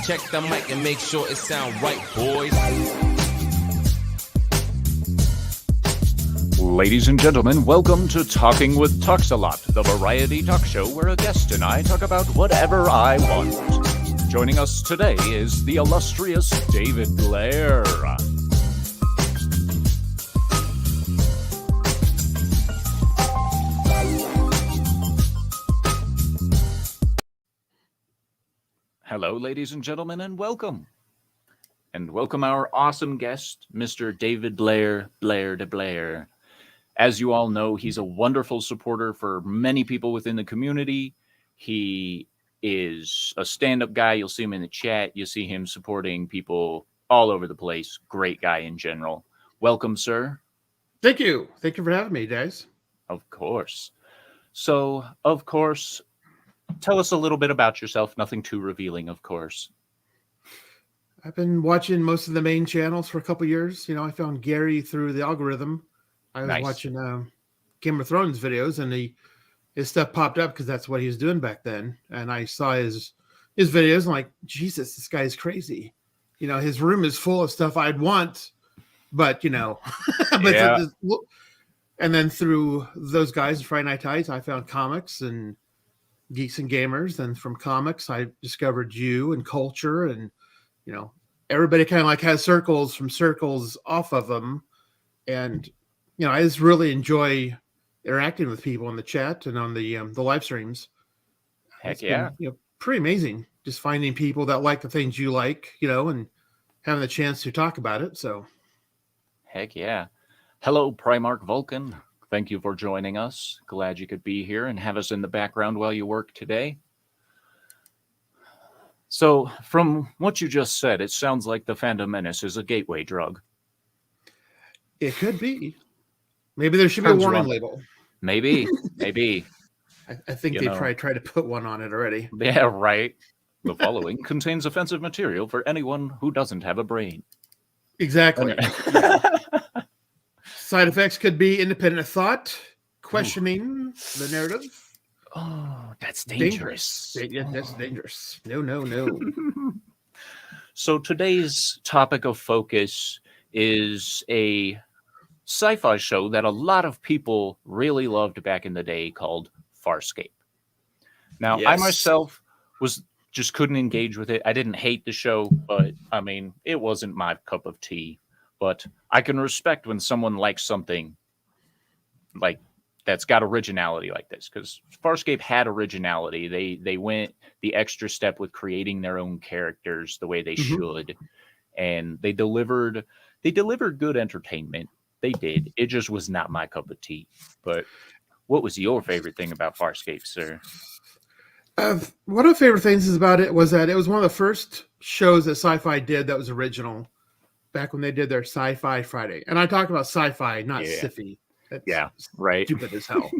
check the mic and make sure it sound right, boys. Ladies and gentlemen, welcome to Talking with TalksALot, the variety talk show where a guest and I talk about whatever I want. Joining us today is the illustrious David Blair. Hello, ladies and gentlemen, and welcome. And welcome our awesome guest, Mr. David Blair, Blair to Blair. As you all know, he's a wonderful supporter for many people within the community. He is a stand-up guy. You'll see him in the chat. You'll see him supporting people all over the place. Great guy in general. Welcome, sir. Thank you. Thank you for having me, guys. Of course. So, of course, tell us a little bit about yourself. Nothing too revealing, of course. I've been watching most of the main channels for a couple years. You know, I found Gary through the algorithm. I was watching Game of Thrones videos, and his stuff popped up because that's what he was doing back then. And I saw his videos, and like, Jesus, this guy's crazy. You know, his room is full of stuff I'd want, but you know, Yeah. And then through those guys, Friday Night Tights, I found comics and Geeks and Gamers. And from comics, I discovered you and culture, and you know, everybody kind of like has circles off of them, and you know, I just really enjoy interacting with people in the chat and on the live streams. Heck yeah. Been, you know, pretty amazing just finding people that like the things you like, you know, and having the chance to talk about it. So Heck yeah. Hello, Primarch Vulcan. Thank you for joining us. Glad you could be here and have us in the background while you work today. So, from what you just said, it sounds like the Phantom Menace is a gateway drug. it could be. Maybe there should be a Turns you warning on. label. Maybe. I think You they know. probably tried to put one on it already. Yeah, right. The following contains offensive material for anyone who doesn't have a brain. Exactly. Side effects could be independent of thought, questioning the narrative. Oh, that's dangerous. Yeah, that's dangerous. No. So today's topic of focus is a sci-fi show that a lot of people really loved back in the day called Farscape. Now, I Yes. myself just couldn't engage with it. I didn't hate the show, but I mean, it wasn't my cup of tea. But I can respect when someone likes something like that's got originality like this, because Farscape had originality. They went the extra step with creating their own characters the way they should, and they delivered good entertainment. They did. It just was not my cup of tea. But what was your favorite thing about Farscape, sir? One of the favorite things about it was that it was one of the first shows that Sci-Fi did that was original back when they did their Sci-Fi Friday. And I talk about sci-fi, not Yeah. sci-fi. That's Yeah, right. stupid as hell.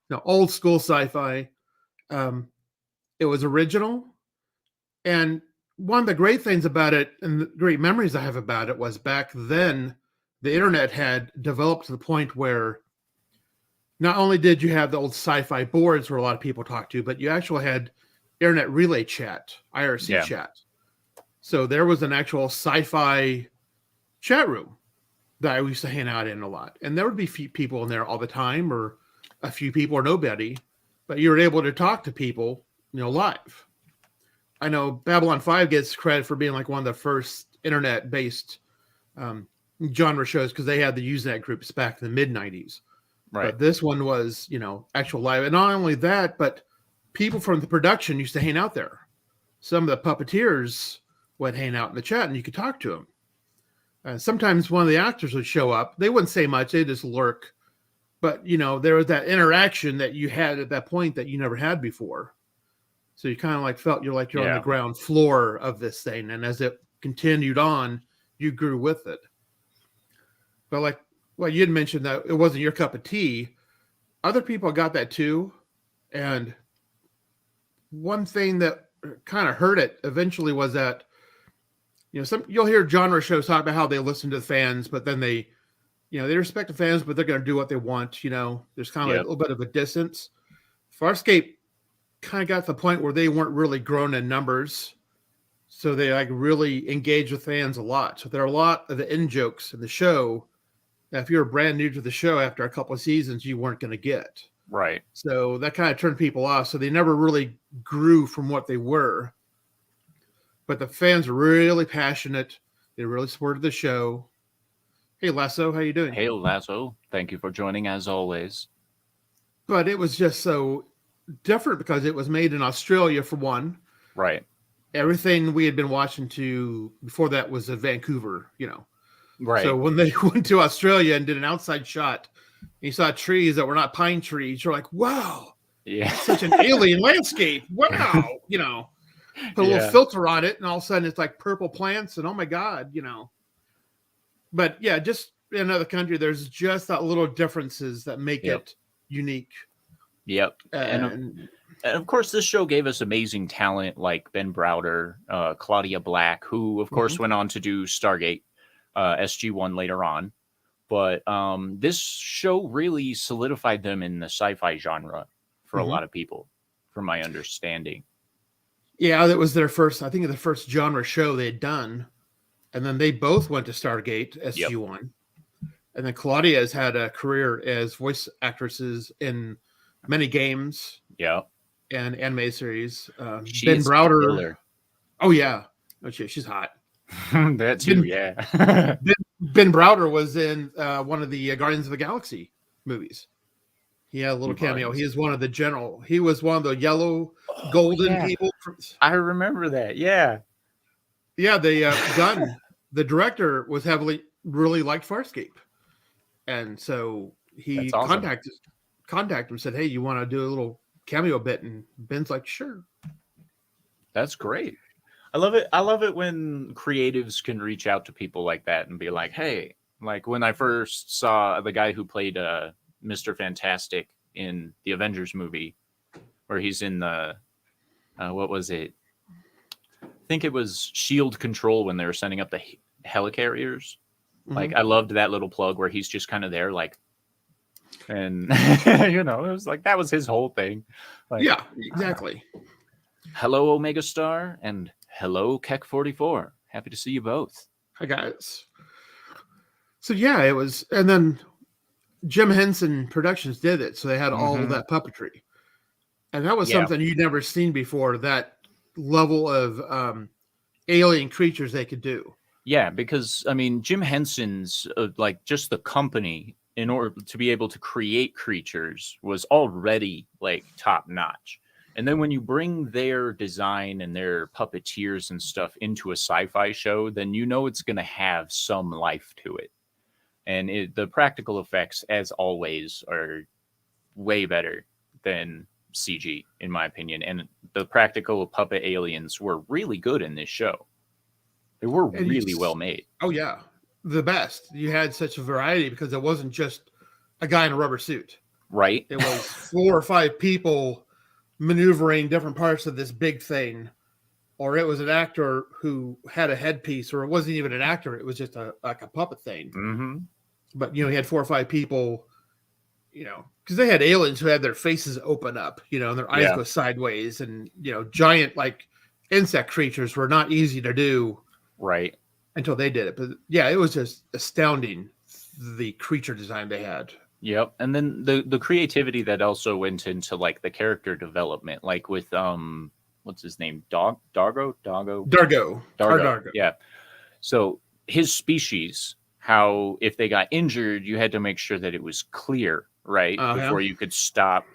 No, old school sci-fi. It was original. And one of the great things about it, and the great memories I have about it, was back then the internet had developed to the point where not only did you have the old sci-fi boards where a lot of people talk to, but you actually had internet relay chat, IRC Yeah. chat. So there was an actual sci-fi chat room that I used to hang out in a lot. And there would be people in there all the time, or a few people or nobody, but you were able to talk to people, you know, live. I know Babylon 5 gets credit for being like one of the first internet-based genre shows because they had the Usenet groups back in the mid-90s. Right. But this one was, you know, actual live. And not only that, but people from the production used to hang out there. Some of the puppeteers would hang out in the chat and you could talk to them. Sometimes one of the actors would show up. They wouldn't say much. They'd just lurk. But, you know, there was that interaction that you had at that point that you never had before. So you kind of like felt you're on the ground floor of this thing. And as it continued on, you grew with it. But like, well, you had mentioned that it wasn't your cup of tea. Other people got that too. And one thing that kind of hurt it eventually was that, you know, you'll hear genre shows talk about how they listen to the fans, but then they respect the fans, but they're going to do what they want. You know, there's kind of a little bit of a distance. Farscape kind of got to the point where they weren't really growing in numbers. So they like really engage with fans a lot. So there are a lot of the in jokes in the show that if you're brand new to the show after a couple of seasons, you weren't going to get. Right. So that kind of turned people off. So they never really grew from what they were. But the fans were really passionate. They really supported the show. Hey, Lasso, how you doing? Hey, Lasso. Thank you for joining as always. But it was just so different because it was made in Australia for one. Right. Everything we had been watching before that was Vancouver, Right. So when they went to Australia and did an outside shot, you saw trees that were not pine trees. You're like, wow, yeah, such an alien landscape. Wow, put a little filter on it, and all of a sudden it's like purple plants, and oh my God, But yeah, just in another country, there's just that little differences that make it unique. Yep. And of course, this show gave us amazing talent like Ben Browder, Claudia Black, who, of course, went on to do Stargate, SG-1 later on. But this show really solidified them in the sci-fi genre for a lot of people, from my understanding. Yeah, that was their first, I think, the first genre show they had done. And then they both went to Stargate, SG-1. And then Claudia has had a career as voice actresses in many games. Yeah. And anime series. Ben Browder. Killer. Oh, yeah. Oh, she's hot. That too, yeah. Ben Browder was in one of the Guardians of the Galaxy movies. He had a little cameo. He is one of the general. He was one of the yellow, golden people. I remember that. Yeah. Yeah, the director really liked Farscape. And so he contacted him, said, hey, you want to do a little cameo bit? And Ben's like, sure. That's great. I love it. I love it when creatives can reach out to people like that and be like, hey, like when I first saw the guy who played Mr. Fantastic in the Avengers movie, where he's in the, what was it? I think it was Shield Control when they were sending up the helicarriers. Like, I loved that little plug where he's just kind of there, like, and, it was like, that was his whole thing. Like, yeah, exactly. Hello, Omega Star, and hello, Keck44. Happy to see you both. Hi, guys. So, yeah, it was, and then Jim Henson Productions did it, so they had all of that puppetry. And that was something you'd never seen before, that level of alien creatures they could do. Yeah, because, I mean, Jim Henson's, like, just the company, in order to be able to create creatures, was already, like, top-notch. And then when you bring their design and their puppeteers and stuff into a sci-fi show, then it's going to have some life to it. And the practical effects, as always, are way better than CG, in my opinion. And the practical puppet aliens were really good in this show. They were really well made. Oh, yeah. The best. You had such a variety because it wasn't just a guy in a rubber suit. Right. It was 4 or 5 people maneuvering different parts of this big thing. Or it was an actor who had a headpiece, or it wasn't even an actor. It was just like a puppet thing. Mm-hmm. But, he had 4 or 5 people, because they had aliens who had their faces open up, and their eyes go sideways. And, giant, like, insect creatures were not easy to do. Right. Until they did it. But, yeah, it was just astounding, the creature design they had. Yep. And then the creativity that also went into, like, the character development, like with, what's his name? Dargo. Yeah. So his species, how if they got injured, you had to make sure that it was clear, right? Before you could stop.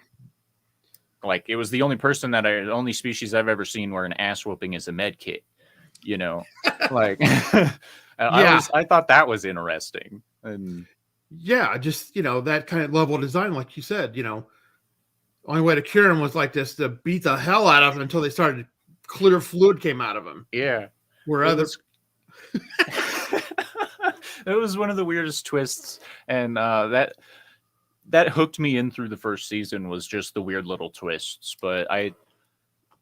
Like, it was the only species I've ever seen where an ass whooping is a med kit, like, I thought that was interesting. And yeah, just, that kind of level of design, like you said, only way to cure him was like this, to beat the hell out of him until they started clear fluid came out of him. Yeah. Where others. It was one of the weirdest twists. And that hooked me in through the first season, was just the weird little twists. But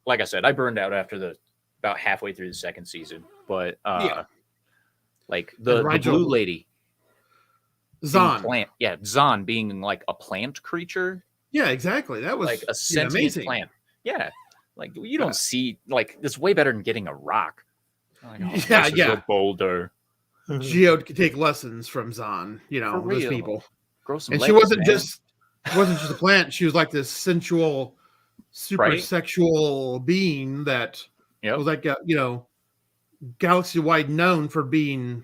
like I said, I burned out after about halfway through the second season. But like the blue lady. Zahn. Zahn being like a plant creature. Yeah, exactly. That was like a sentient amazing plant. Yeah. Like, you don't see, like, it's way better than getting a rock. Like, oh, Yeah, this is yeah. a boulder. Geode could take lessons from Zahn, For those real. people. Grow some And she legs, man. wasn't just a plant. She was like this sensual, super Right? sexual being that Yep. was like, galaxy wide known for being,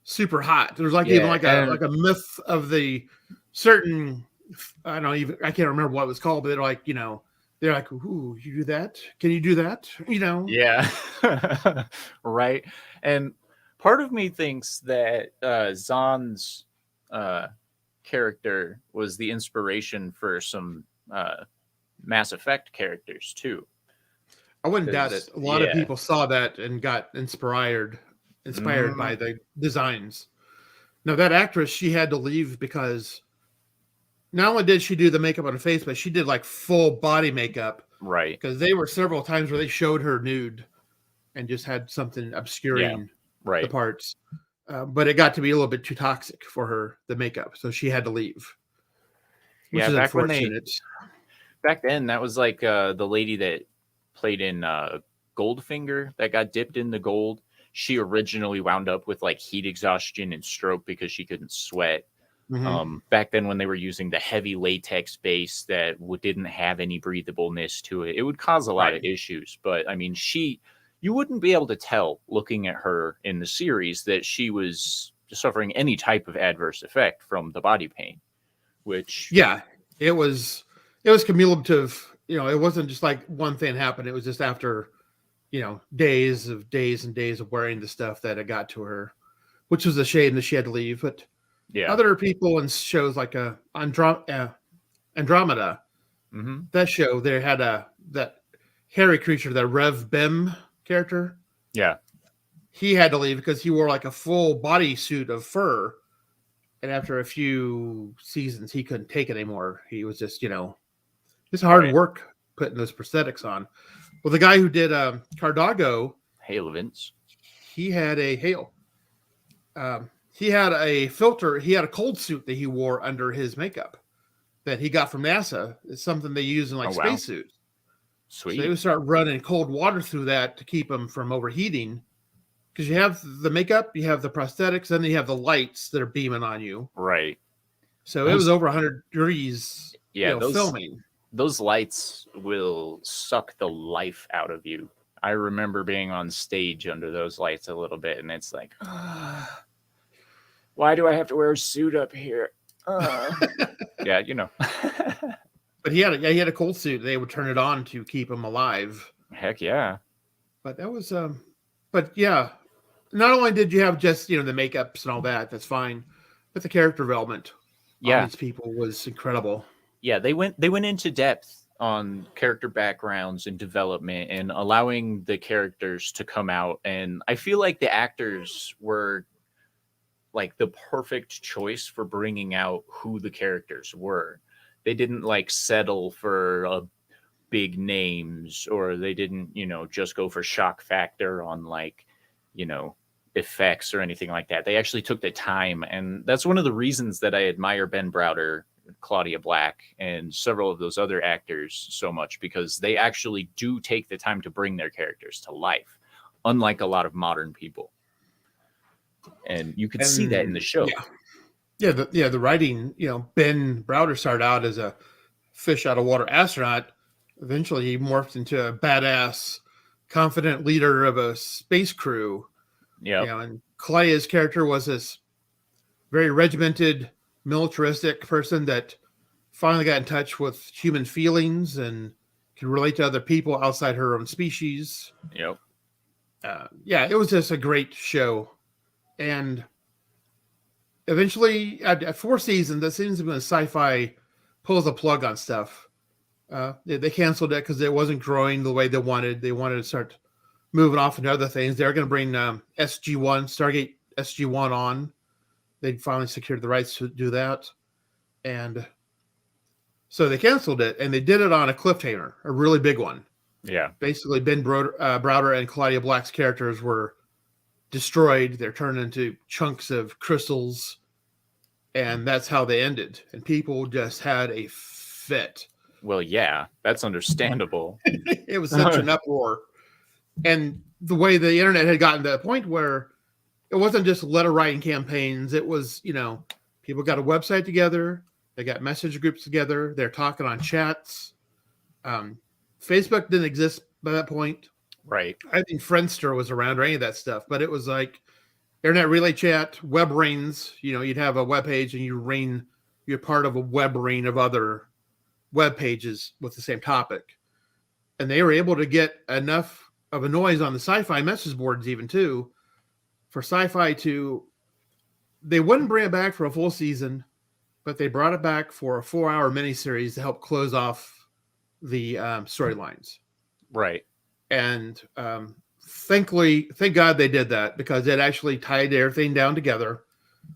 super hot. There's like even Yeah, like and a myth of the certain, I don't know, even I can't remember what it was called, but they're like, ooh, you do that? Can you do that? yeah. Right. And part of me thinks that Zahn's character was the inspiration for some Mass Effect characters too. I wouldn't doubt it. 'Cause, A lot of yeah. people saw that and got inspired by Mhm. the designs. Now that actress, she had to leave because not only did she do the makeup on her face, but she did like full body makeup Right. because they were several times where they showed her nude and just had something Yeah. obscuring the Right. parts. But it got to be a little bit too toxic for her, the makeup, so she had to leave, which Yeah, is unfortunate. back then that was like the lady that played in Goldfinger that got dipped in the gold. She originally wound up with like heat exhaustion and stroke because she couldn't sweat. Mhm. Back then when they were using the heavy latex base that didn't have any breathableness to it, it would cause a lot Right. of issues. But I mean, you wouldn't be able to tell looking at her in the series that she was suffering any type of adverse effect from the body paint, which Yeah, it was cumulative. It wasn't just like one thing happened. It was just after days and days of wearing the stuff that it got to her, which was a shame that she had to leave. But yeah. other people in shows like Andromeda, Hmm. that show, they had that hairy creature, that Rev Bem character. Yeah. He had to leave because he wore like a full body suit of fur, and after a few seasons, he couldn't take it anymore. He was just hard Right. work putting those prosthetics on. Well, the guy who did Cardago, Hail Vince. he had a hail. He had a filter. He had a cold suit that he wore under his makeup that he got from NASA. It's something they use in like Oh wow. spacesuits. So they Sweet. would start running cold water through that to keep them from overheating. Because you have the makeup, you have the prosthetics, and then you have the lights that are beaming on you. Right. So it was over 100 degrees, Yeah, filming. those lights will suck the life out of you. I remember being on stage under those lights a little bit, and it's like, why do I have to wear a suit up here? Yeah, But he had a cold suit. They would turn it on to keep him alive. Heck yeah. But that was but yeah, not only did you have just the makeups and all that, that's fine, but the character development on Yeah. these people was incredible. Yeah, they went into depth on character backgrounds and development and allowing the characters to come out, and I feel like the actors were like the perfect choice for bringing out who the characters were. They didn't like settle for big names, or they didn't, just go for shock factor on like, effects or anything like that. They actually took the time, and that's one of the reasons that I admire Ben Browder, Claudia Black, and several of those other actors so much, because they actually do take the time to bring their characters to life, unlike a lot of modern people. And you could see that in the show. The writing. Ben Browder started out as a fish out of water astronaut. Eventually, he morphed into a badass, confident leader of a space crew. Yeah. And Claudia's character was this very regimented, militaristic person that finally got in touch with human feelings and could relate to other people outside her own species. Yep. It was just a great show. And eventually, at 4 seasons, that seems to be when Sci-Fi pulls the plug on stuff. They canceled it because it wasn't growing the way they wanted. They wanted to start moving off into other things. They're going to bring SG-1, Stargate SG-1 on. They finally secured the rights to do that. And so they canceled it, and they did it on a cliffhanger, a really big one. Yeah. Basically, Ben Browder and Claudia Black's characters were destroyed. They're turned into chunks of crystals, and that's how they ended. And people just had a fit. Well, yeah, that's understandable. It was such an uproar. And the way the internet had gotten to the point where it wasn't just letter writing campaigns. It was, people got a website together. They got message groups together. They're talking on chats. Facebook didn't exist by that point. Right. I think Friendster was around or any of that stuff, but it was like internet relay chat, web rings. You'd have a web page and you're part of a web ring of other web pages with the same topic. And they were able to get enough of a noise on the sci-fi message boards even too, for sci-fi they wouldn't bring it back for a full season, but they brought it back for a 4-hour miniseries to help close off the storylines. Right. And thank God they did that, because it actually tied everything down together.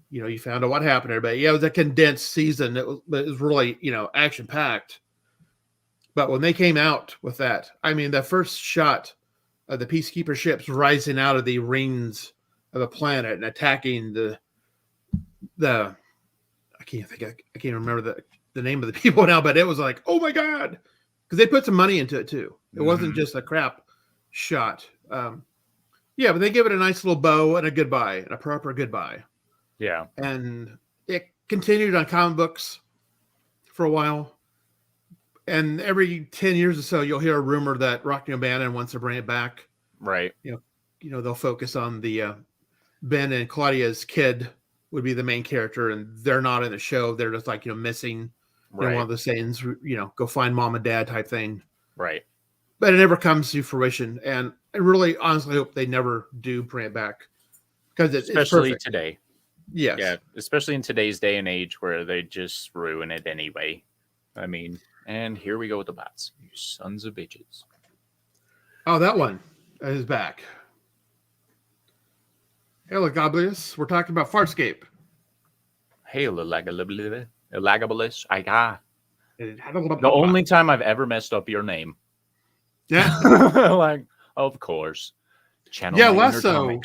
You found out what happened there, but yeah, it was a condensed season. It was really, action packed. But when they came out with that, I mean, the first shot of the Peacekeeper ships rising out of the rings of a planet and attacking the I can't remember the name of the people now, but it was like, oh my God, because they put some money into it too. It wasn't just a crap shot. Yeah, but they give it a nice little bow and a goodbye, and a proper goodbye. Yeah. And it continued on comic books for a while. And every 10 years or so, you'll hear a rumor that Rockne O'Bannon wants to bring it back. Right. They'll focus on the Ben and Claudia's kid would be the main character, and they're not in the show. They're just like, missing one of the scenes, go find mom and dad type thing. Right. But it never comes to fruition. And I really honestly hope they never do bring it back, because especially it's today. Yes. Yeah. Especially in today's day and age where they just ruin it anyway. I mean, and here we go with the bots. You sons of bitches. Oh, that one is back. Hello, Goblius. We're talking about Farscape. Hail, Elagabalus. The only time I've ever messed up your name. Yeah. Like, of course. Channel Yeah, 9 Lasso.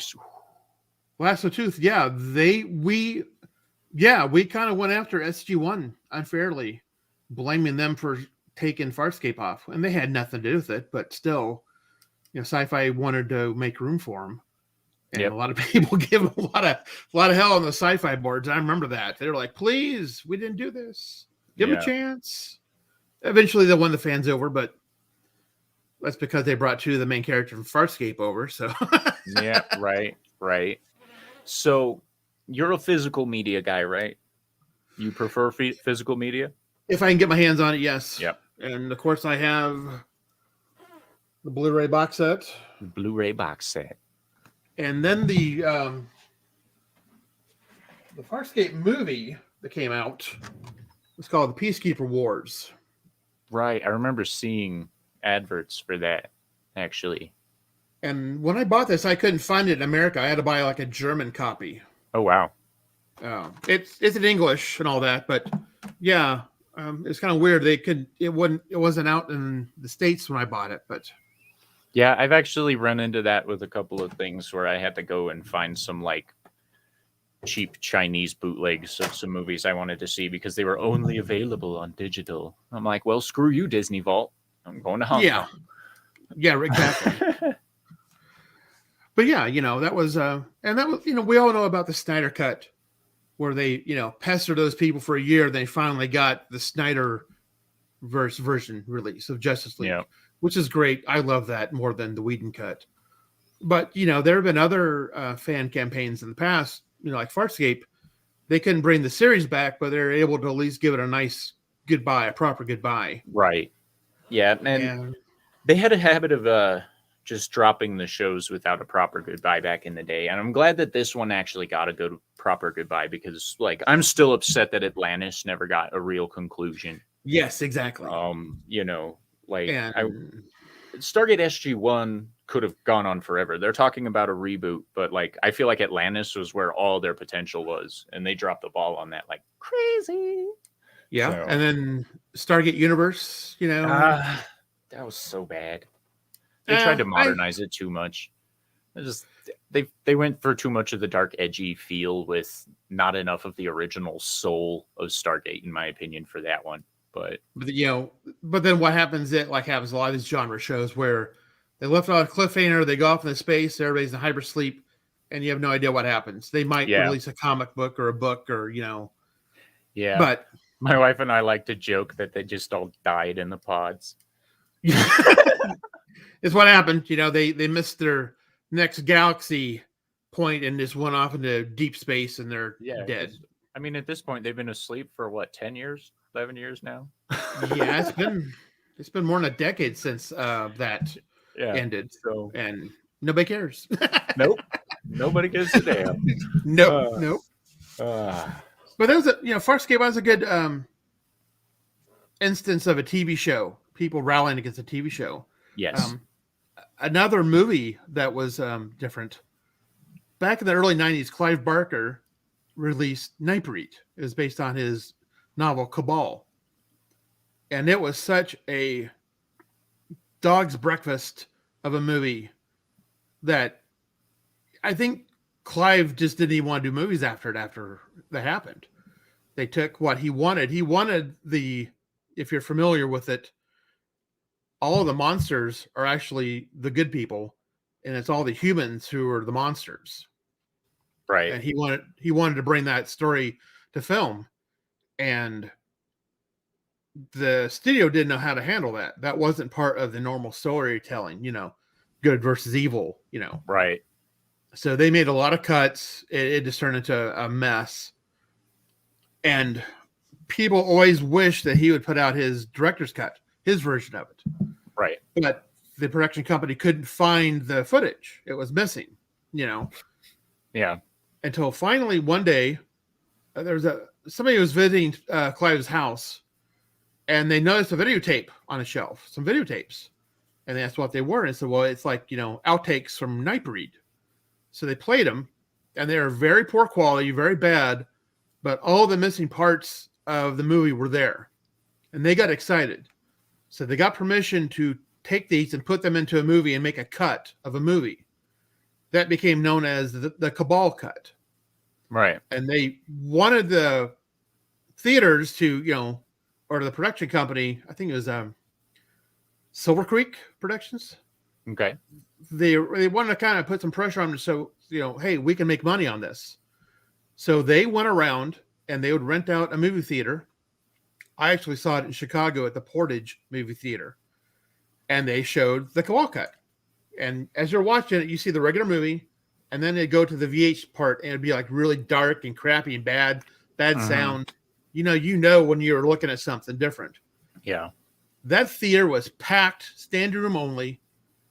Lasso Tooth. Yeah, we kind of went after SG1 unfairly, blaming them for taking Farscape off. And they had nothing to do with it, but still, Sci-Fi wanted to make room for them. And a lot of people give them a lot of hell on the Sci-Fi boards. I remember that. They were like, please, we didn't do this. Give them a chance. Eventually, they won the fans over, but that's because they brought two of the main characters from Farscape over. So yeah, right. So you're a physical media guy, right? You prefer physical media? If I can get my hands on it, yes. Yep. And of course, I have the Blu-ray box set. The Blu-ray box set. And then the Farscape movie that came out was called The Peacekeeper Wars. Right. I remember seeing adverts for that, actually. And when I bought this, I couldn't find it in America. I had to buy like a German copy. Oh, wow. It's in English and all that, but yeah, it's kind of weird. It wasn't out in the States when I bought it, but yeah, I've actually run into that with a couple of things where I had to go and find some like cheap Chinese bootlegs of some movies I wanted to see because they were only available on digital. I'm like, well, screw you, Disney Vault. I'm going to Hong Kong. Yeah, exactly. But yeah, that was, and that was, we all know about the Snyder Cut, where they, pestered those people for a year. They finally got the Snyder version release of Justice League, which is great. I love that more than the Whedon cut. But, there have been other fan campaigns in the past, like Farscape. They couldn't bring the series back, but they're able to at least give it a nice goodbye, a proper goodbye. Right. Yeah. And they had a habit of just dropping the shows without a proper goodbye back in the day. And I'm glad that this one actually got a good, proper goodbye because, like, I'm still upset that Atlantis never got a real conclusion. Yes, exactly. Stargate SG-1 could have gone on forever. They're talking about a reboot, but like I feel like Atlantis was where all their potential was, and they dropped the ball on that like crazy. Yeah, so. And then Stargate Universe, that was so bad. They tried to modernize it too much. They went for too much of the dark, edgy feel with not enough of the original soul of Stargate, in my opinion, for that one. But then what happens? It like happens a lot of these genre shows where They left on a cliffhanger. They go off into space. Everybody's in hypersleep, and you have no idea what happens. They might release a comic book or a book, or Yeah. But my wife and I like to joke that they just all died in the pods. it's what happened. They missed their next galaxy point and just went off into deep space, and they're dead. I mean, at this point, they've been asleep for what, 10 years, 11 years now? Yeah, it's been more than a decade since that ended. So, and nobody cares. Nope. Nobody gives a damn. Nope. But there was Farscape was a good instance of a TV show. People rallying against a TV show. Yes. Another movie that was different. Back in the early 90s, Clive Barker released Nightbreed. It was based on his novel Cabal. And it was such a dog's breakfast of a movie that I think Clive just didn't even want to do movies after that happened. They took what he wanted. He wanted if you're familiar with it, all of the monsters are actually the good people, and it's all the humans who are the monsters. Right. And he wanted to bring that story to film, and the studio didn't know how to handle that. That wasn't part of the normal storytelling, good versus evil, Right. So they made a lot of cuts. It just turned into a mess. And people always wish that he would put out his director's cut, his version of it. Right. But the production company couldn't find the footage. It was missing, Yeah. Until finally one day, there was somebody was visiting Clive's house, and they noticed a videotape on a shelf, some videotapes. And they asked what they were. And I said, well, it's like, outtakes from Nightbreed. So they played them, and they are very poor quality, very bad, but all the missing parts of the movie were there. And they got excited. So they got permission to take these and put them into a movie and make a cut of a movie. That became known as the Cabal cut. Right. And they wanted the theaters to, or the production company, I think it was Silver Creek Productions. Okay. They wanted to kind of put some pressure on them, so hey, we can make money on this. So they went around and they would rent out a movie theater. I actually saw it in Chicago at the Portage movie theater, and they showed the Cabal cut. And as you're watching it, you see the regular movie, and then they go to the VH part, and it'd be like really dark and crappy and bad sound. You know when you're looking at something different. Yeah. That theater was packed, standing room only.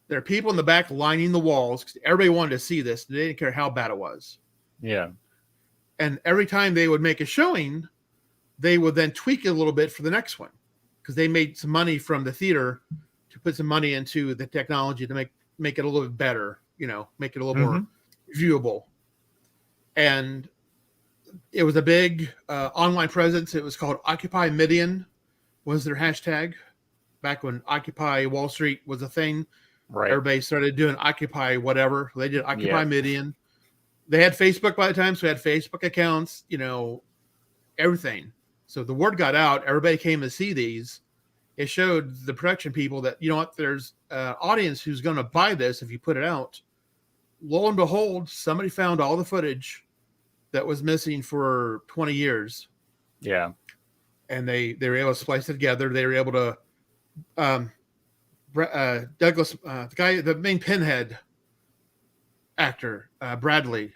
There are people in the back lining the walls because everybody wanted to see this. They didn't care how bad it was. Yeah. And every time they would make a showing, they would then tweak it a little bit for the next one, because they made some money from the theater to put some money into the technology to make it a little bit better, make it a little more viewable. And it was a big online presence. It was called Occupy Midian was their hashtag back when Occupy Wall Street was a thing. Right. Everybody started doing Occupy whatever. They did Occupy Midian. They had Facebook by the time, so they had Facebook accounts, everything. So the word got out. Everybody came to see these. It showed the production people that, there's an audience who's going to buy this if you put it out. Lo and behold, somebody found all the footage that was missing for 20 years. Yeah. And they were able to splice it together. They were able to Douglas, the main Pinhead actor, Bradley,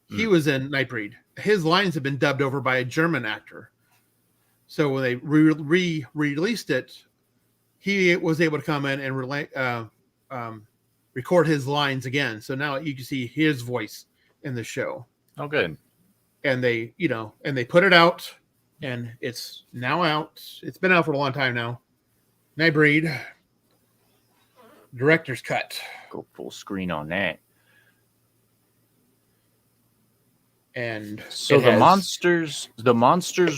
he was in Nightbreed. His lines have been dubbed over by a German actor. So when they re-released it, he was able to come in and record his lines again. So now you can see his voice in the show. Oh, good. And they put it out, and it's now out. It's been out for a long time now. Nightbreed, director's cut. Go full screen on that. And so the monsters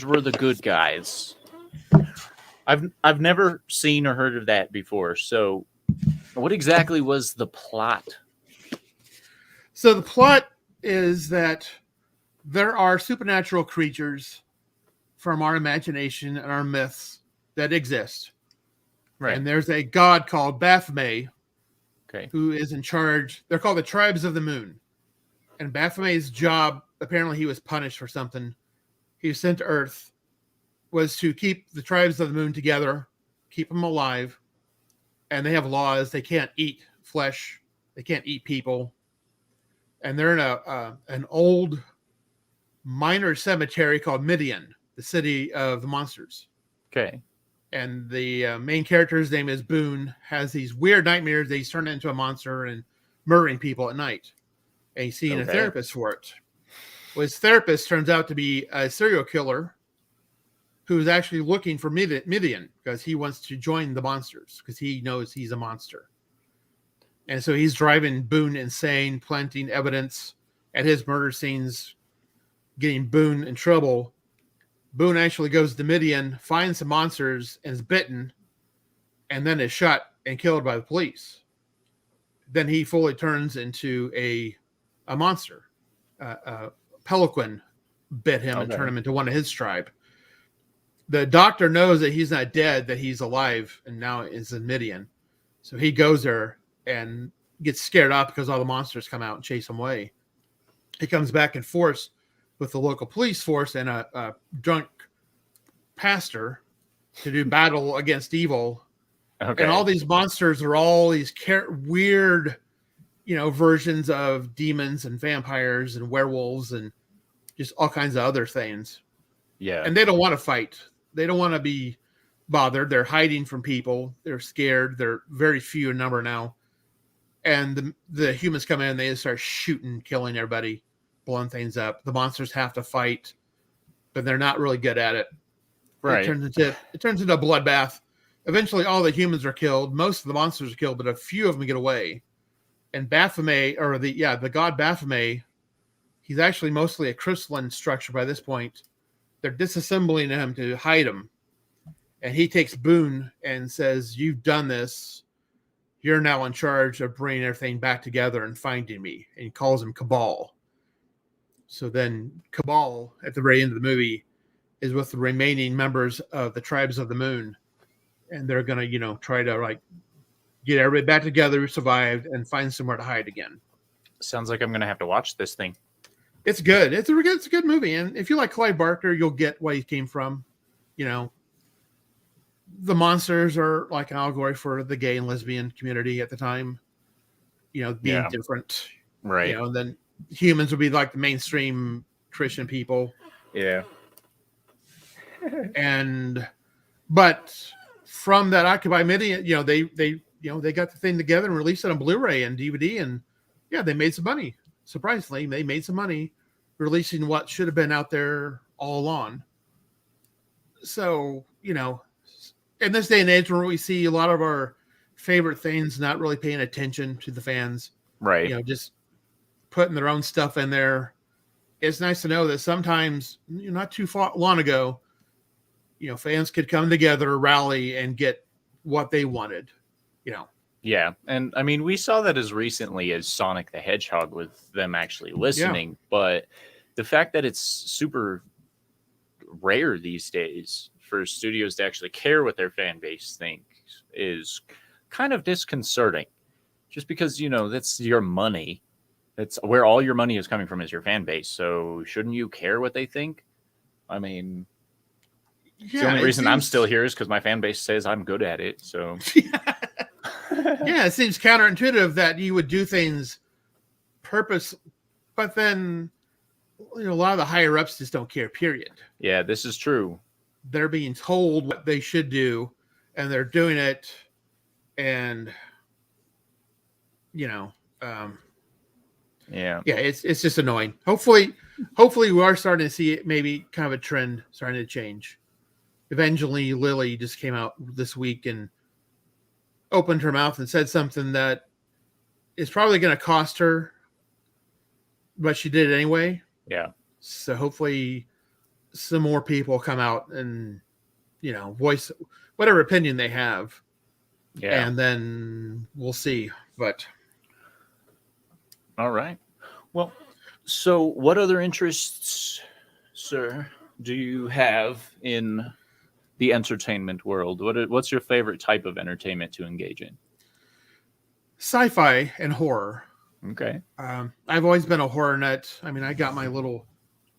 were the good guys. I've never seen or heard of that before. So what exactly was the plot? So the plot is that there are supernatural creatures from our imagination and our myths that exist. Right. And there's a god called Baphomet Okay. who is in charge. They're called the Tribes of the Moon. And Baphomet's job, apparently he was punished for something. He was sent to Earth, was to keep the Tribes of the Moon together, keep them alive. And they have laws. They can't eat flesh. They can't eat people. And they're in an old minor cemetery called Midian, the city of the monsters. Okay. And the main character's name is Boone, has these weird nightmares that he's turned into a monster and murdering people at night. And he's seeing a therapist for it. Well, his therapist turns out to be a serial killer who's actually looking for Midian because he wants to join the monsters because he knows he's a monster. And so he's driving Boone insane, planting evidence at his murder scenes, getting Boone in trouble. Boone actually goes to Midian, finds the monsters, and is bitten, and then is shot and killed by the police. Then he fully turns into a monster. Pelican bit him and turned him into one of his tribe. The doctor knows that he's not dead, that he's alive, and now is in Midian. So he goes there and gets scared off because all the monsters come out and chase him away. He comes back in force with the local police force and a drunk pastor to do battle against evil. Okay. And all these monsters are all these weird, versions of demons and vampires and werewolves and just all kinds of other things. Yeah. And they don't want to fight. They don't want to be bothered. They're hiding from people. They're scared. They're very few in number now. And the humans come in, they start shooting, killing everybody, blowing things up. The monsters have to fight, but they're not really good at it. Right. It turns into a bloodbath. Eventually, all the humans are killed. Most of the monsters are killed, but a few of them get away. And Baphomet, or the god Baphomet, he's actually mostly a crystalline structure by this point. They're disassembling him to hide him. And he takes Boone and says, "You've done this. You're now in charge of bringing everything back together and finding me." And he calls him Cabal. So then Cabal, at the very end of the movie, is with the remaining members of the Tribes of the Moon. And they're going to, try to get everybody back together who survived and find somewhere to hide again. Sounds like I'm going to have to watch this thing. It's good. It's a good movie. And if you like Clive Barker, you'll get where he came from. The monsters are like an allegory for the gay and lesbian community at the time, being different. Right. And then humans would be like the mainstream Christian people. Yeah. But from that Occupy Midian, they got the thing together and released it on Blu-ray and DVD, and they made some money. Surprisingly, they made some money releasing what should have been out there all along. So, in this day and age where we see a lot of our favorite things not really paying attention to the fans, right? Just putting their own stuff in there. It's nice to know that sometimes, not too long ago, fans could come together, rally, and get what they wanted. Yeah, and I mean, we saw that as recently as Sonic the Hedgehog with them actually listening, but the fact that it's super rare these days for studios to actually care what their fan base thinks is kind of disconcerting. Just because, that's your money. That's where all your money is coming from, is your fan base. So shouldn't you care what they think? I mean, the only reason I'm still here is because my fan base says I'm good at it. So it seems counterintuitive that you would do things purpose, but then a lot of the higher ups just don't care, period. Yeah, this is true. They're being told what they should do, and they're doing it, and it's just annoying. Hopefully we are starting to see it, maybe kind of a trend starting to change. Eventually, Lily just came out this week and opened her mouth and said something that is probably going to cost her, but she did it anyway. Yeah. So hopefully some more people come out and, voice whatever opinion they have. Yeah. And then we'll see. But all right. Well, so what other interests, sir, do you have in the entertainment world? What's your favorite type of entertainment to engage in? sci-fi and horror. Okay. I've always been a horror nut. I mean, I got my little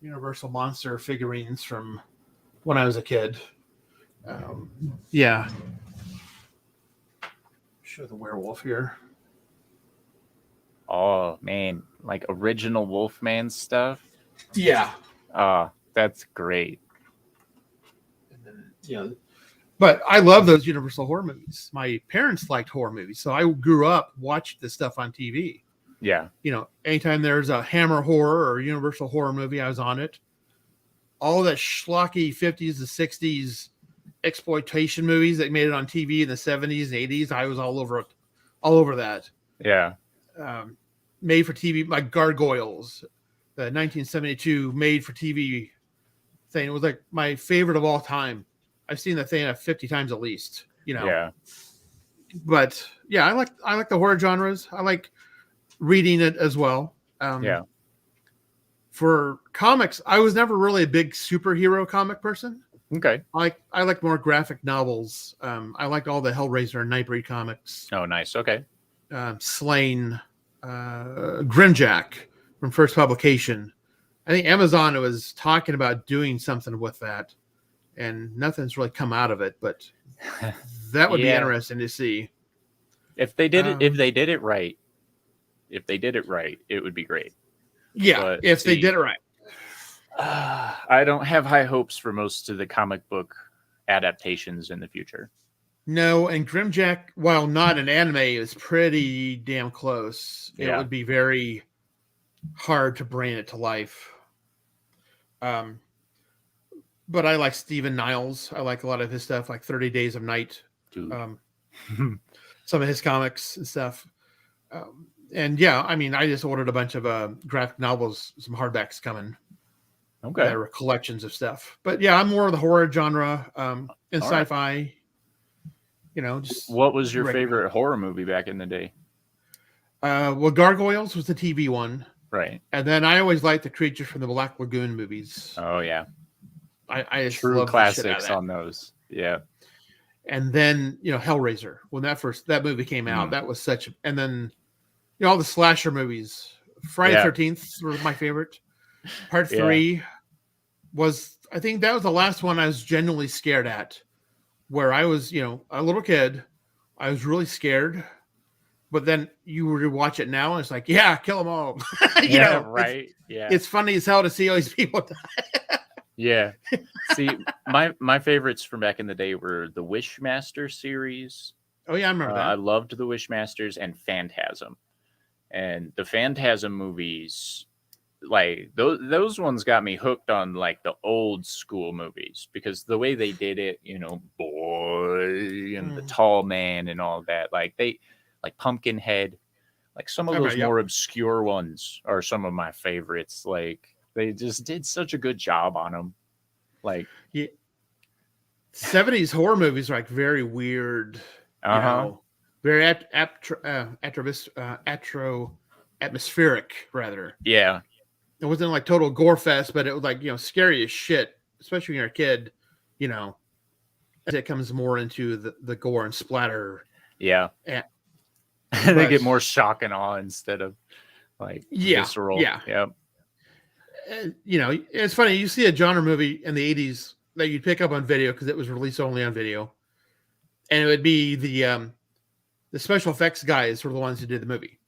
Universal Monster figurines from when I was a kid. Yeah. Show the werewolf here. Oh man, like original Wolfman stuff. Yeah. That's great. And then, but I love those Universal horror movies. My parents liked horror movies, so I grew up watching this stuff on TV. Yeah. Anytime there's a Hammer horror or Universal horror movie, I was on it. All that schlocky 50s to 60s exploitation movies that made it on TV in the 70s and 80s, I was all over that. Yeah. Made for TV, like Gargoyles, the 1972 made for TV thing. It was like my favorite of all time. I've seen that thing 50 times at least, Yeah. But yeah, I like the horror genres. I like reading it as well. Yeah. For comics, I was never really a big superhero comic person. Okay. I like more graphic novels. I liked all the Hellraiser and Nightbreed comics. Oh, nice. Okay. Slain, Grimjack from first publication. I think Amazon was talking about doing something with that, and nothing's really come out of it. But that would be interesting to see. If they did it right, it would be great. Yeah, But if they did it right. I don't have high hopes for most of the comic book adaptations in the future. No, and Grimjack, while not an anime, is pretty damn close. It would be very hard to bring it to life. But I like Stephen Niles. I like a lot of his stuff, like 30 Days of Night. Dude. Some of his comics and stuff. And yeah, I mean, I just ordered a bunch of graphic novels, some hardbacks coming. Okay. There were collections of stuff. But yeah, I'm more of the horror genre and sci-fi. Right. Just what was your favorite horror movie back in the day? Well, Gargoyles was the TV one. Right. And then I always liked the Creatures from the Black Lagoon movies. Oh, yeah. I just true love classics on those. Yeah. And then, Hellraiser, when that movie came out, that was and then, all the slasher movies. Friday the 13th was my favorite. Part 3 was, I think that was the last one I was genuinely scared at, where I was, a little kid. I was really scared. But then you rewatch it now, and it's like, kill them all. Right. It's funny as hell to see all these people die. Yeah. See, my favorites from back in the day were the Wishmaster series. Oh, yeah, I remember that. I loved the Wishmasters and Phantasm. And the Phantasm movies, like those ones got me hooked on like the old school movies, because the way they did it, Boy and the Tall Man and all that, like Pumpkinhead, like some of those more obscure ones are some of my favorites. Like they just did such a good job on them. Like 70s horror movies are like very weird, very atmospheric rather. Yeah. It wasn't like total gore fest, but it was like, scary as shit, especially when you're a kid, as it comes more into the gore and splatter. Yeah. They get more shock and awe instead of like visceral. Yeah. Yep. It's funny. You see a genre movie in the 80s that you'd pick up on video because it was released only on video. And it would be the special effects guys were the ones who did the movie.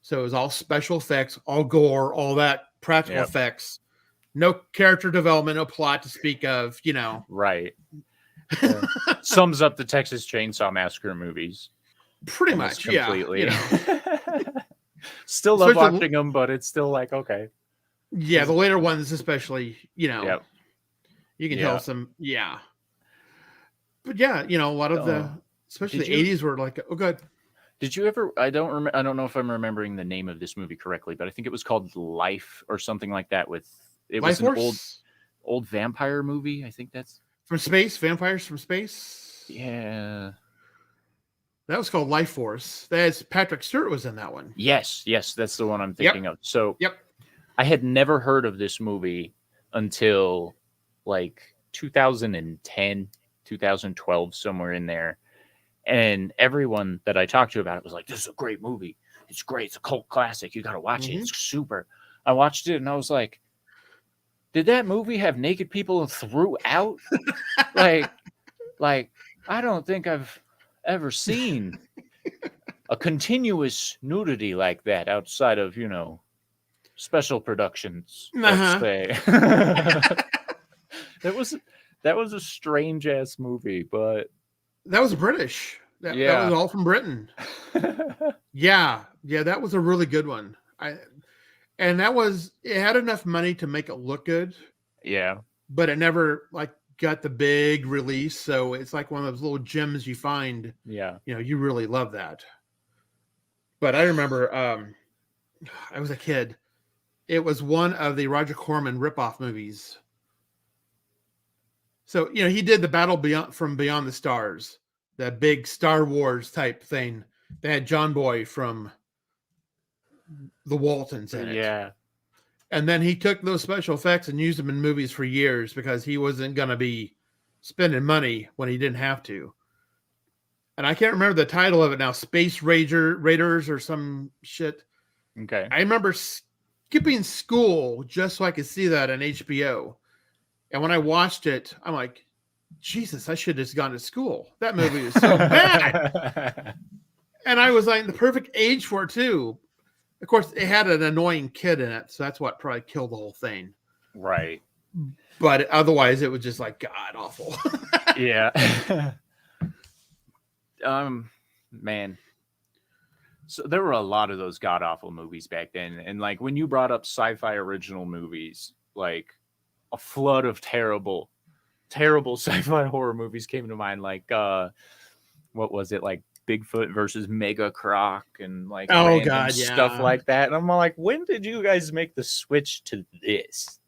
So it was all special effects, all gore, all that practical effects, no character development, no plot to speak of, Right. Sums up the Texas Chainsaw Massacre movies. Pretty much, completely. Still love watching them, but it's still like, okay. Yeah, the later ones especially, you can tell some, But yeah, a lot of especially the 80s were like, oh, good. Did you ever? I don't know if I'm remembering the name of this movie correctly, but I think it was called Life or something like that. It was an old vampire movie. I think that's from space. Vampires from space. Yeah, that was called Life Force. That's Patrick Stewart was in that one. Yes, that's the one I'm thinking of. So, I had never heard of this movie until like 2010, 2012, somewhere in there. And everyone that I talked to about it was like, "This is a great movie. It's great. It's a cult classic. You got to watch it. It's super." I watched it and I was like, "Did that movie have naked people throughout?" like, I don't think I've ever seen a continuous nudity like that outside of, special productions. Let's say that was a strange ass movie, but that was British. That was all from Britain. Yeah, that was a really good one. It had enough money to make it look good. Yeah. But it never got the big release, so it's like one of those little gems you find. Yeah. You really love that. But I remember I was a kid. It was one of the Roger Corman ripoff movies. So, he did the Battle from Beyond the Stars, that big Star Wars type thing. They had John Boy from the Waltons in it. Yeah. And then he took those special effects and used them in movies for years because he wasn't going to be spending money when he didn't have to. And I can't remember the title of it now. Space Raiders or some shit. Okay. I remember skipping school just so I could see that on HBO. And when I watched it, I'm like, Jesus, I should have just gone to school. That movie was so bad. And I was like the perfect age for it too. Of course, it had an annoying kid in it, so that's what probably killed the whole thing. Right. But otherwise, it was just like god awful. Yeah. Man. So there were a lot of those god awful movies back then, and when you brought up sci-fi original movies, a flood of terrible sci-fi horror movies came to mind. What was it, Bigfoot versus Mega Croc and stuff like that. And I'm like, when did you guys make the switch to this?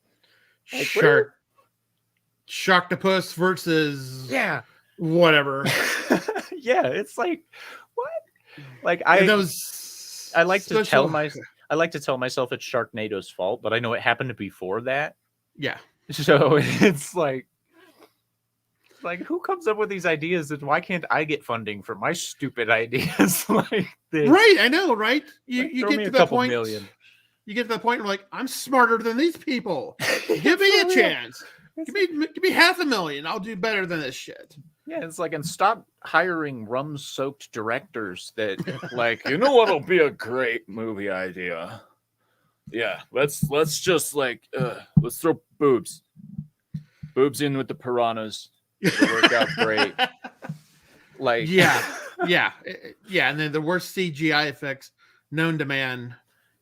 Sharktopus versus whatever. Yeah, it's like what? I like to tell myself it's Sharknado's fault, but I know it happened before that. Yeah. So it's like who comes up with these ideas, and why can't I get funding for my stupid ideas like this? Right, I know, right? You get to that point. Million. You get to the point where I'm smarter than these people. Give me a chance. Give me $500,000. I'll do better than this shit. Yeah, it's and stop hiring rum-soaked directors that what'll be a great movie idea. Yeah, let's just let's throw boobs in with the piranhas. It'll work out great. Yeah, and then the worst CGI effects known to man.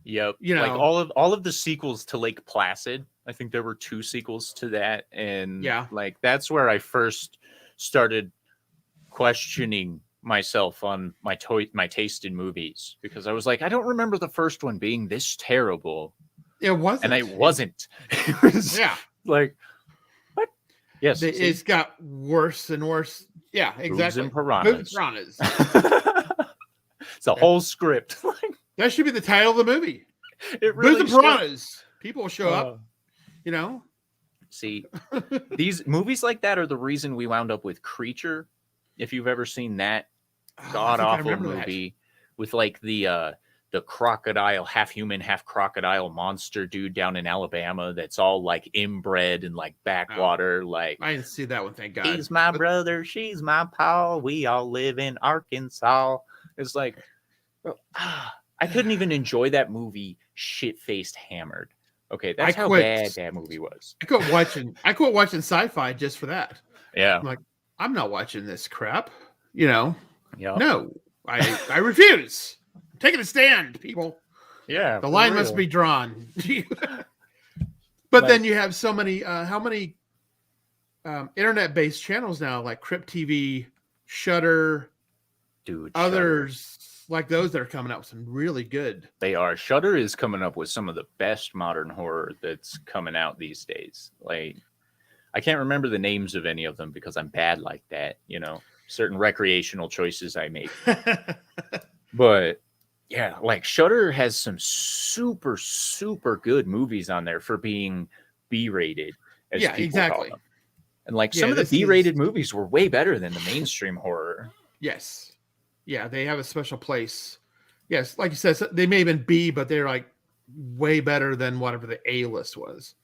Yep. All of the sequels to Lake Placid. I think there were 2 sequels to that, and that's where I first started questioning myself on my taste in movies, because I was like, I don't remember the first one being this terrible. It wasn't, and I wasn't. It was what? Yes, it's got worse and worse. Yeah, exactly. Boobs and piranhas. It's a whole script. That should be the title of the movie. It really Boobs and piranhas. People will show up. See, these movies like that are the reason we wound up with Creature. If you've ever seen that god awful movie with the crocodile, half human, half crocodile monster dude down in Alabama that's all inbred and backwater. I didn't see that one, thank God. He's my brother, she's my pal, we all live in Arkansas. It's I couldn't even enjoy that movie shit-faced hammered. Okay, that's how bad that movie was. I quit watching sci-fi just for that. Yeah. I'm not watching this crap. No, I refuse. I'm taking a stand, people. Yeah. The line must be drawn. But then you have so many, how many internet-based channels now, like Crypt TV, Shudder, others like those that are coming out with some really good. They are. Shudder is coming up with some of the best modern horror that's coming out these days. I can't remember the names of any of them because I'm bad like that, certain recreational choices I make. But yeah, Shudder has some super, super good movies on there for being B-rated, as people call them. And some of the B-rated movies were way better than the mainstream horror. Yes. Yeah, they have a special place. Yes, like you said, they may have been B, but they're like way better than whatever the A list was.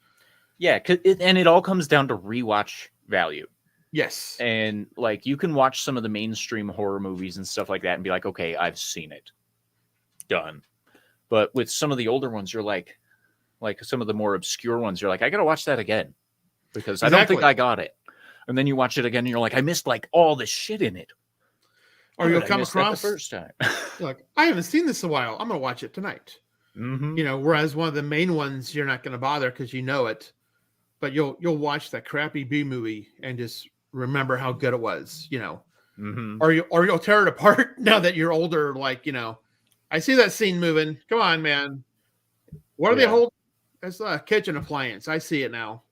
Yeah, and it all comes down to rewatch value. Yes. And like you can watch some of the mainstream horror movies and stuff like that and be like, okay, I've seen it. Done. But with some of the older ones, you're like some of the more obscure ones, you're like, I gotta watch that again. Because I don't think I got it. And then you watch it again and you're like, I missed like all this shit in it. Or you'll come across the first time. You're like, I haven't seen this in a while. I'm gonna watch it tonight. Mm-hmm. You know, whereas one of the main ones you're not gonna bother because you know it. But you'll watch that crappy B movie and just remember how good it was, you know. Mm-hmm. Or you'll tear it apart now that you're older, like, you know, I see that scene moving. Come on, man. What are they holding? It's a kitchen appliance. I see it now.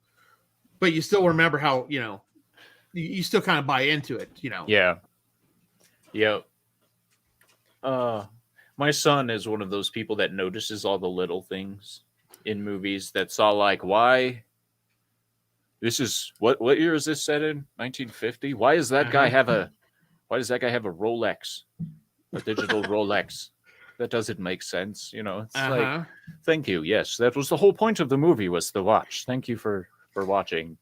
But you still remember how, you know, you still kind of buy into it, you know. Yeah. Yep. My son is one of those people that notices all the little things in movies. That's all like, why? This is what year is this set in? 1950. Why does that guy have a Rolex, a digital Rolex? That doesn't make sense. You know, it's like, thank you. Yes, that was the whole point of the movie, was the watch. Thank you for watching.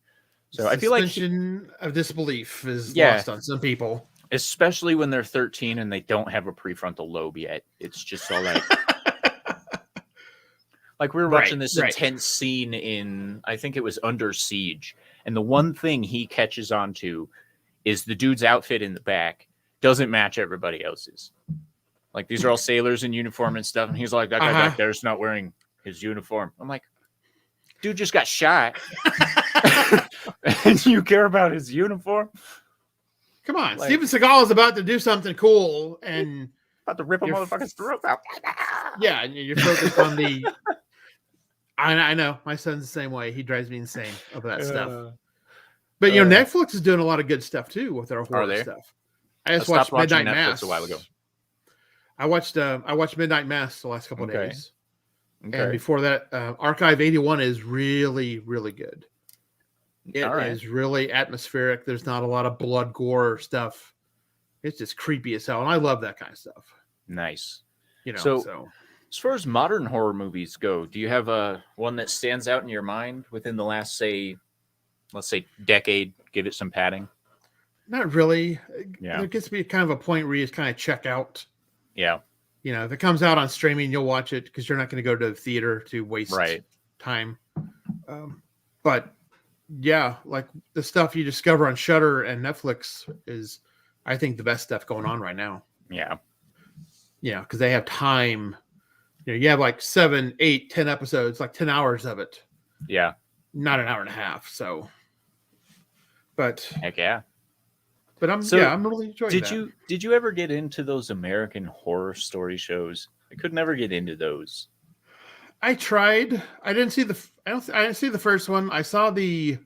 So I feel like suspension of disbelief is lost on some people, especially when they're 13 and they don't have a prefrontal lobe yet. It's just all like, like we were watching this intense scene in, I think it was Under Siege, and the one thing he catches on to is the dude's outfit in the back doesn't match everybody else's. Like, these are all sailors in uniform and stuff, and he's like, that guy back there is not wearing his uniform. I'm like, dude just got shot. And you care about his uniform? Come on, like, Steven Seagal is about to do something cool and about to rip a motherfucker's throat out. Yeah, and you're focused on the. I know my son's the same way. He drives me insane over that stuff. But you know, Netflix is doing a lot of good stuff too with their horror stuff. I just watched Midnight Mass a while ago. I watched Midnight Mass the last couple of days. Okay. And before that, Archive 81 is really, really good. It is really atmospheric. There's not a lot of blood, gore stuff. It's just creepy as hell, and I love that kind of stuff. Nice. You know, so as far as modern horror movies go, do you have one that stands out in your mind within the last, let's say, decade? Give it some padding. Not really. Yeah. There gets to be kind of a point where you just kind of check out. Yeah. You know, if it comes out on streaming, you'll watch it because you're not going to go to the theater to waste time. But yeah, like the stuff you discover on Shudder and Netflix is, I think, the best stuff going on right now. Yeah. Yeah, because they have time. You know, you have like 7, 8, 10 episodes, like 10 hours of it. Yeah. Not an hour and a half. So, but heck yeah. But I'm really enjoying that. Did you ever get into those American Horror Story shows? I could never get into those. I tried. I didn't see I didn't see the first one. I saw the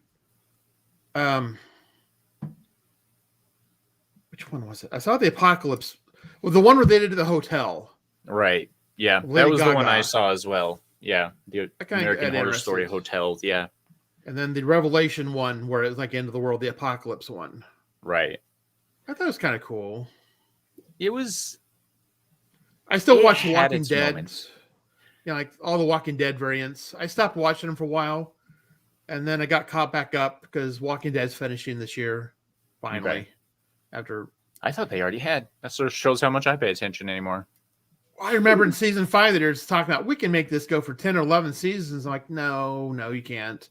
which one was it? I saw the Apocalypse. Well, the one where they did the hotel. Right. Yeah. That was the one I saw as well. Yeah. The American Horror Story Hotel. Yeah. And then the Revelation one where it was like End of the World, the Apocalypse one. Right. I thought it was kind of cool. It was. I still watch Walking Dead. Moments. You know, like all the Walking Dead variants. I stopped watching them for a while, and then I got caught back up because Walking Dead's finishing this year. Finally, after I thought they already had. That sort of shows how much I pay attention anymore. I remember in season 5 that they're just talking about we can make this go for 10 or 11 seasons. I'm like, no, you can't.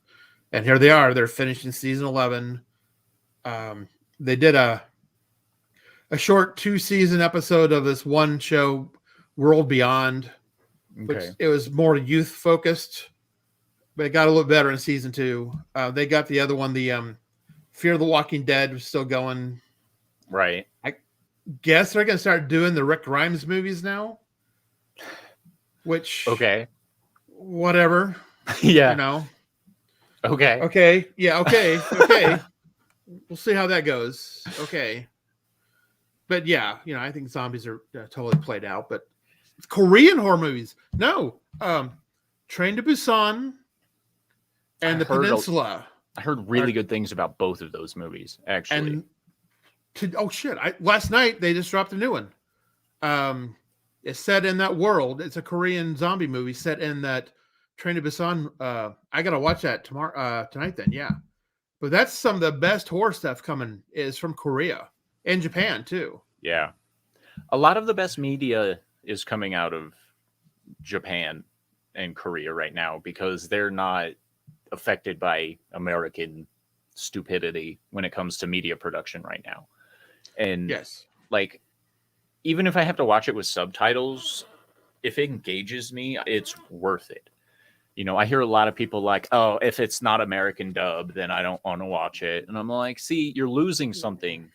And here they are. They're finishing season 11. They did a short 2-season episode of this one show, World Beyond. Which it was more youth focused, but it got a little better in season 2. They got the other one, the Fear the Walking Dead, was still going. Right. I guess they're going to start doing the Rick Grimes movies now. Which whatever. Yeah. You know. Okay. Yeah. Okay. We'll see how that goes. Okay. But yeah, you know, I think zombies are totally played out, but. Korean horror movies. No. Train to Busan and The Peninsula. I heard really good things about both of those movies, actually. And Oh shit! Last night they just dropped a new one. It's set in that world. It's a Korean zombie movie set in that Train to Busan. I gotta watch that tomorrow, tonight. Then, yeah. But that's some of the best horror stuff coming is from Korea and Japan too. Yeah. A lot of the best media is coming out of Japan and Korea right now because they're not affected by American stupidity when it comes to media production right now. And Yes, like, even if I have to watch it with subtitles, if it engages me, it's worth it. You know, I hear a lot of people like, oh, if it's not American dub, then I don't want to watch it. And I'm like, see, you're losing something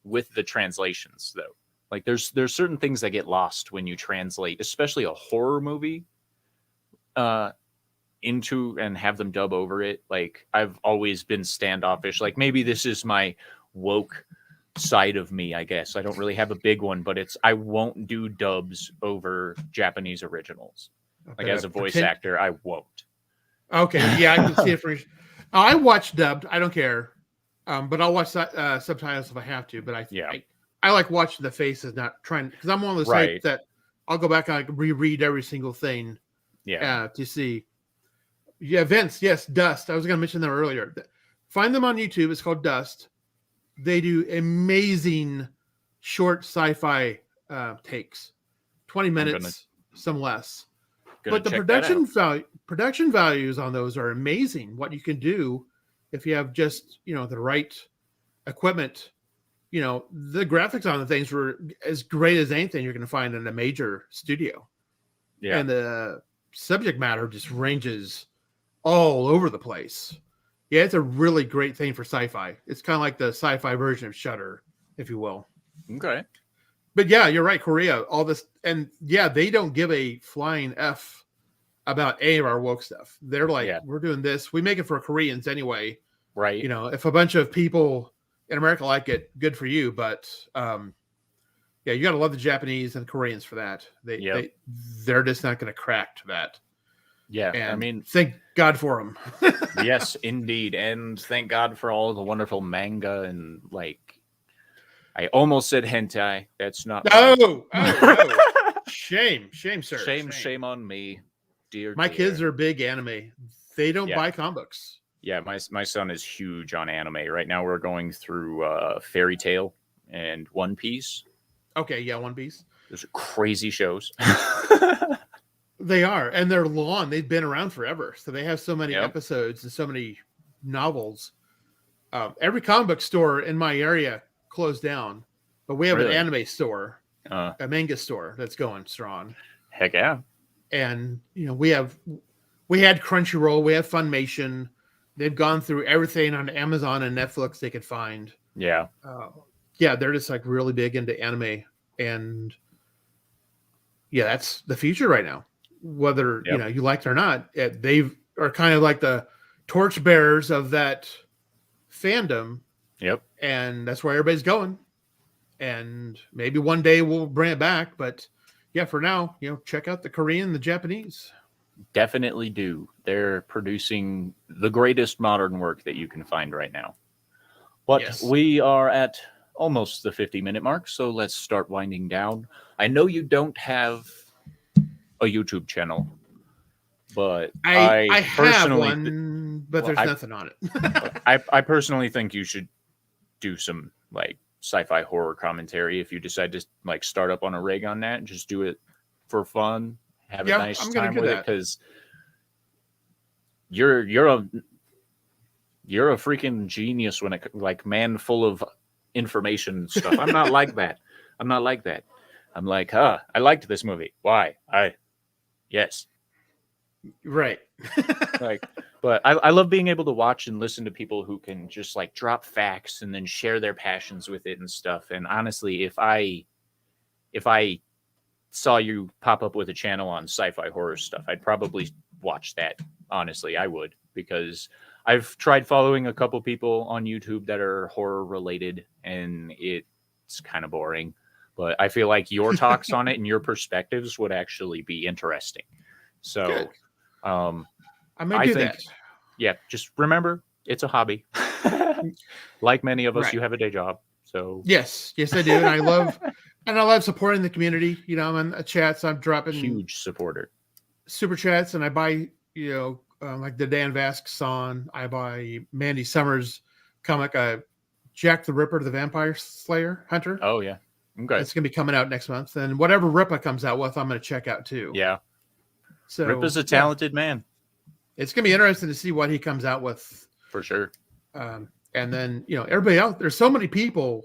with the translations, though. Like, there's certain things that get lost when you translate, especially a horror movie, into and have them dub over it. Like, I've always been standoffish. Like, maybe this is my woke side of me, I guess. I don't really have a big one, but I won't do dubs over Japanese originals. Like, as a voice actor, I won't. Okay, yeah, I can see it for. I watch dubbed. I don't care, but I'll watch subtitles if I have to. But I like watching the faces, not trying because I'm one of those sites that I'll go back and like reread every single thing. Yeah, to see. Yeah, Vince. Yes, Dust. I was going to mention them earlier. Find them on YouTube. It's called Dust. They do amazing short sci-fi takes, 20 minutes, some less. But the production values on those are amazing. What you can do if you have just the right equipment, the graphics on the things were as great as anything you're going to find in a major studio. Yeah, and the subject matter just ranges all over the place. Yeah, it's a really great thing for sci-fi. It's kind of like the sci-fi version of Shudder, if you will. Okay. But yeah, you're right, Korea, all this, and yeah, they don't give a flying F about any of our woke stuff. They're like, we're doing this. We make it for Koreans anyway. Right. If a bunch of people in America like it, good for you. But yeah, you got to love the Japanese and Koreans for that. They're just not going to crack to that. Yeah, and I mean, thank God for them. Yes, indeed, and thank God for all the wonderful manga and I almost said hentai. That's not. No. Shame, sir. Shame on me, dear. My kids are big anime. They don't buy comic books. Yeah, my son is huge on anime. Right now, we're going through Fairy Tail and One Piece. Okay, yeah, One Piece. Those are crazy shows. They are, and they're long. They've been around forever, so they have so many episodes and so many novels. Every comic book store in my area closed down, but we have an anime store, a manga store that's going strong. Heck yeah! And we had Crunchyroll, we have Funimation. They've gone through everything on Amazon and Netflix they could find. Yeah, they're just like really big into anime, and that's the future right now. Whether you like it or not, they are kind of like the torchbearers of that fandom. Yep. And that's where everybody's going. And maybe one day we'll bring it back. But yeah, for now, check out the Korean, the Japanese. Definitely do. They're producing the greatest modern work that you can find right now. But we are at almost the 50-minute mark, so let's start winding down. I know you don't have a YouTube channel, but I personally have one, but there's nothing on it. I personally think you should do some sci-fi horror commentary if you decide to start up on a rig on that and just do it for fun, have a nice time with it, because you're a freaking genius when it man full of information and stuff. I'm not like that. I'm like, I liked this movie. Why? Yes. Right. But I love being able to watch and listen to people who can just drop facts and then share their passions with it and stuff. And honestly, if I saw you pop up with a channel on sci-fi horror stuff, I'd probably watch that. Honestly, I would, because I've tried following a couple people on YouTube that are horror related, and it's kind of boring. But I feel like your talks on it and your perspectives would actually be interesting. So, I may do that. Yeah, just remember, it's a hobby. Like many of us, you have a day job. So Yes, I do, and I love supporting the community. You know, I'm in chats. I'm dropping huge supporter. super chats, and I buy like the Dan Vasquez song. I buy Mandy Summers comic, Jack the Ripper, the Vampire Slayer Hunter. Oh yeah, okay. It's gonna be coming out next month, and whatever Rippa comes out with, I'm gonna check out too. Yeah, so Rippa's a talented man It's gonna be interesting to see what he comes out with. for sure. And then everybody else. There's so many people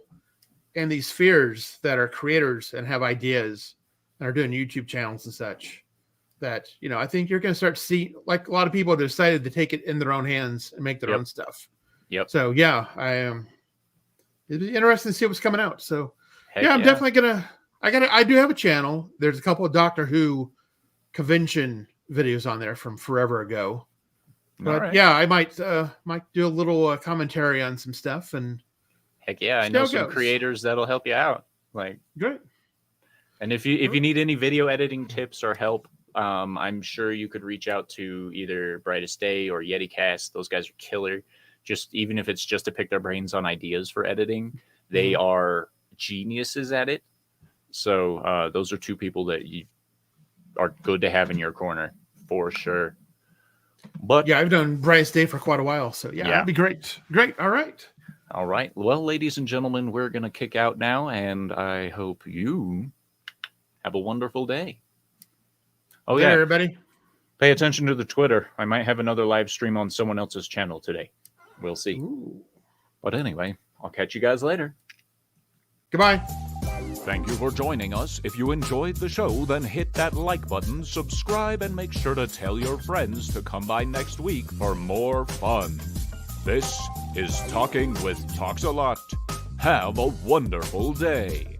in these spheres that are creators and have ideas and are doing YouTube channels and such. That I think you're going to start to see, like, a lot of people have decided to take it in their own hands and make their own stuff. Yep. So yeah, I am. It'd be interesting to see what's coming out. So Heck I'm definitely gonna. I do have a channel. There's a couple of Doctor Who convention videos on there from forever ago. But right. yeah, I might do a little commentary on some stuff. And heck yeah, I know some creators that'll help you out. Like, great. And if you need any video editing tips or help, I'm sure you could reach out to either Brightest Day or YetiCast. Those guys are killer. Just even if it's just to pick their brains on ideas for editing, they are geniuses at it. So those are two people that you are good to have in your corner for sure. But yeah, I've done Brightest Day for quite a while, so yeah, that'd be great. All right. Well, ladies and gentlemen, we're gonna kick out now, and I hope you have a wonderful day. Oh yeah, everybody. Pay attention to the Twitter. I might have another live stream on someone else's channel today. We'll see. Ooh. But anyway, I'll catch you guys later. Goodbye. Thank you for joining us. If you enjoyed the show, then hit that like button, subscribe, and make sure to tell your friends to come by next week for more fun. This is Talking with TalksALot. Have a wonderful day.